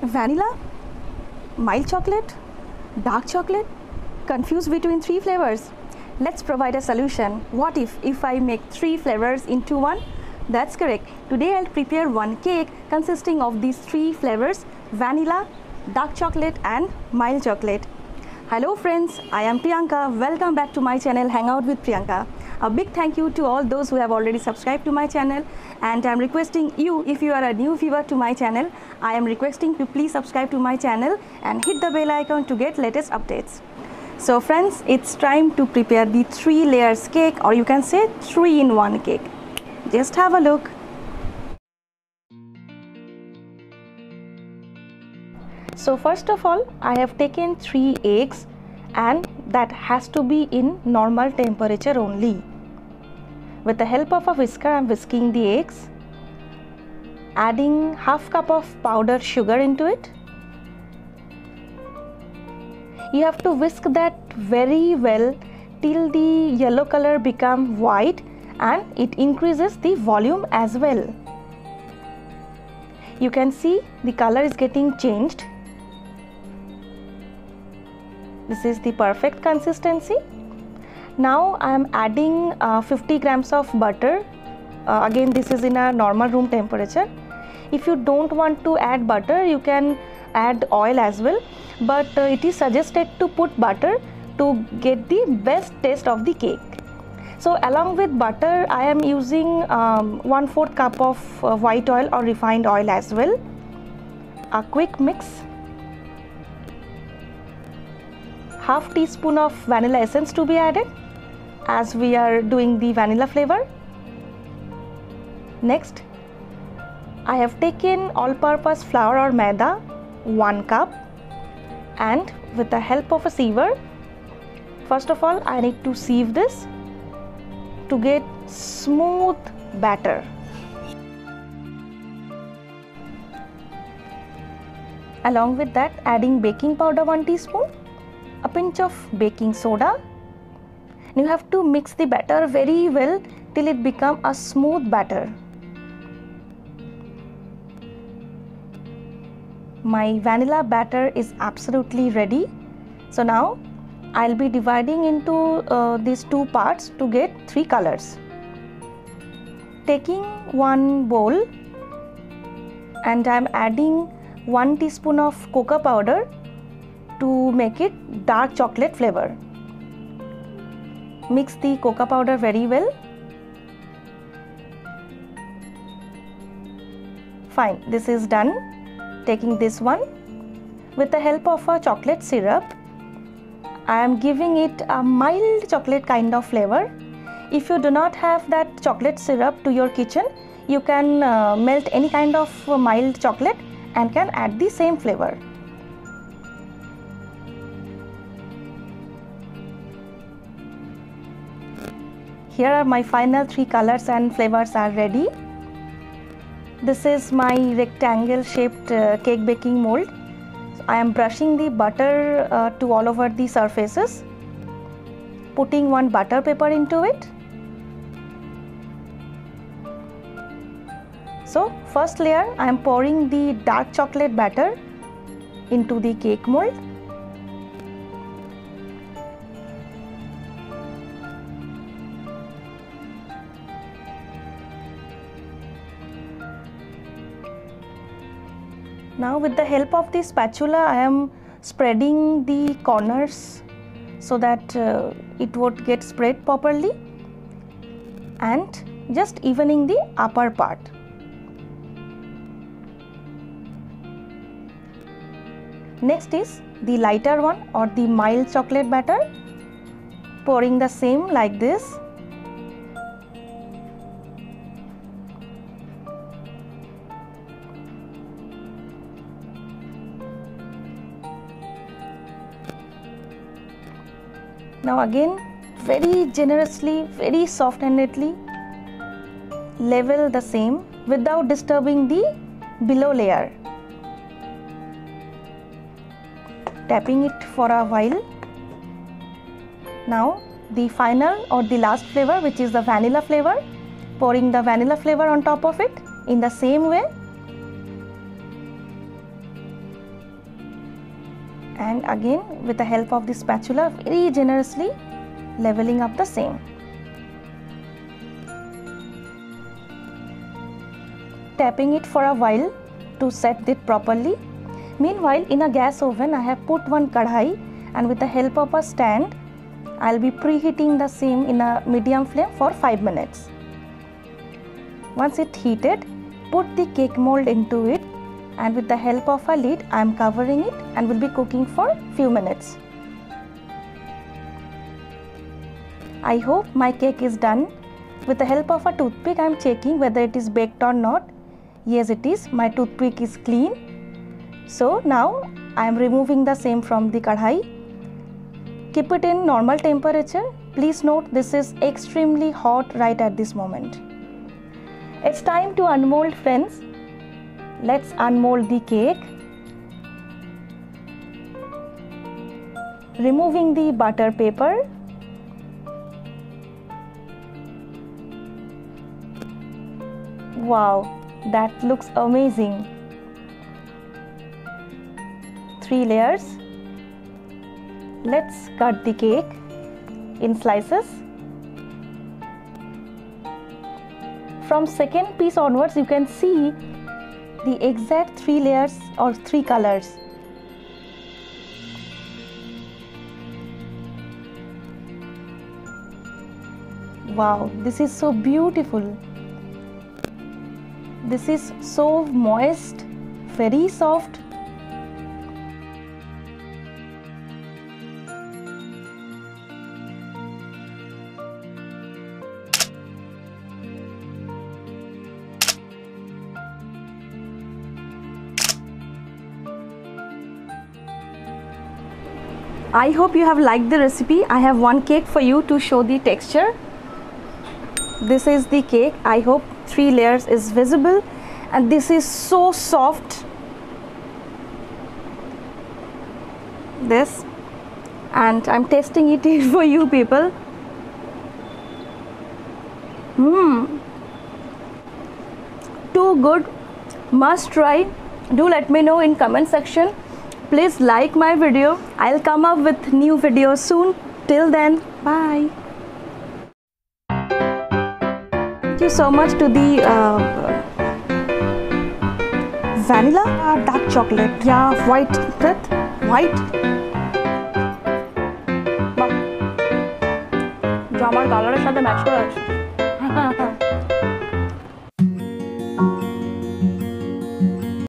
Vanilla, mild chocolate, dark chocolate, confused between three flavors? Let's provide a solution. What if I make three flavors into one? That's correct. Today I'll prepare one cake consisting of these three flavors: vanilla, dark chocolate and mild chocolate. Hello friends, I am Priyanka. Welcome back to my channel Hangout with Priyanka. A big thank you to all those who have already subscribed to my channel, and I am requesting you, if you are a new viewer to my channel, I am requesting to please subscribe to my channel and hit the bell icon to get latest updates. So friends, it's time to prepare the 3 layers cake, or you can say 3-in-1 cake. Just have a look. So first of all, I have taken 3 eggs, and that has to be in normal temperature only. With the help of a whisker, I am whisking the eggs, adding half cup of powdered sugar into it. You have to whisk that very well till the yellow color becomes white, and it increases the volume as well. You can see the color is getting changed. This is the perfect consistency. Now I am adding 50 grams of butter. Again, this is in a normal room temperature. If you don't want to add butter, you can add oil as well, but it is suggested to put butter to get the best taste of the cake. So along with butter, I am using 1/4 cup of white oil or refined oil as well. A quick mix. Half teaspoon of vanilla essence to be added, as we are doing the vanilla flavor. Next, I have taken all-purpose flour or maida, 1 cup, and with the help of a sieve, first of all I need to sieve this to get smooth batter. Along with that, adding baking powder 1 teaspoon, a pinch of baking soda. You have to mix the batter very well till it becomes a smooth batter. My vanilla batter is absolutely ready. So now I'll be dividing into these 2 parts to get 3 colors. Taking one bowl, and I'm adding 1 teaspoon of cocoa powder to make it dark chocolate flavor. Mix the cocoa powder very well. Fine, this is done. Taking this one, with the help of a chocolate syrup, I am giving it a mild chocolate kind of flavor. If you do not have that chocolate syrup to your kitchen, you can melt any kind of mild chocolate and can add the same flavor. Here are my final 3 colors and flavors are ready. This is my rectangle shaped cake baking mold. So I am brushing the butter to all over the surfaces, putting 1 butter paper into it. So first layer, I am pouring the dark chocolate batter into the cake mold. Now with the help of the spatula, I am spreading the corners so that it would get spread properly, and just evening the upper part. Next is the lighter one, or the mild chocolate batter, pouring the same like this. Now again, very generously, very soft-handedly level the same without disturbing the below layer. Tapping it for a while. Now the final or the last flavor, which is the vanilla flavor, pouring the vanilla flavor on top of it in the same way. and again with the help of the spatula very generously leveling up the same. Tapping it for a while to set it properly. Meanwhile, in a gas oven I have put one kadhai, and with the help of a stand I'll be preheating the same in a medium flame for 5 minutes. Once it heated, put the cake mold into it, and with the help of a lid I am covering it and will be cooking for few minutes. I hope my cake is done. With the help of a toothpick I am checking whether it is baked or not. Yes, it is. My toothpick is clean. So now I am removing the same from the kadhai. Keep it in normal temperature. Please note this is extremely hot right at this moment. It's time to unmold, friends. Let's unmold the cake. Removing the butter paper. Wow, that looks amazing. 3 layers. Let's cut the cake in slices. From second piece onwards you can see the exact 3 layers or 3 colors. Wow, this is so beautiful. This is so moist, very soft. I hope you have liked the recipe. I have one cake for you to show the texture. This is the cake. I hope 3 layers is visible, and this is so soft. This, and I'm testing it for you people. Too good, must try. Do let me know in comment section. Please like my video. I'll come up with new videos soon. Till then, bye. Thank you so much to the vanilla dark chocolate. Yeah, white. White. जो আমার কালারের সাথে match করে আছে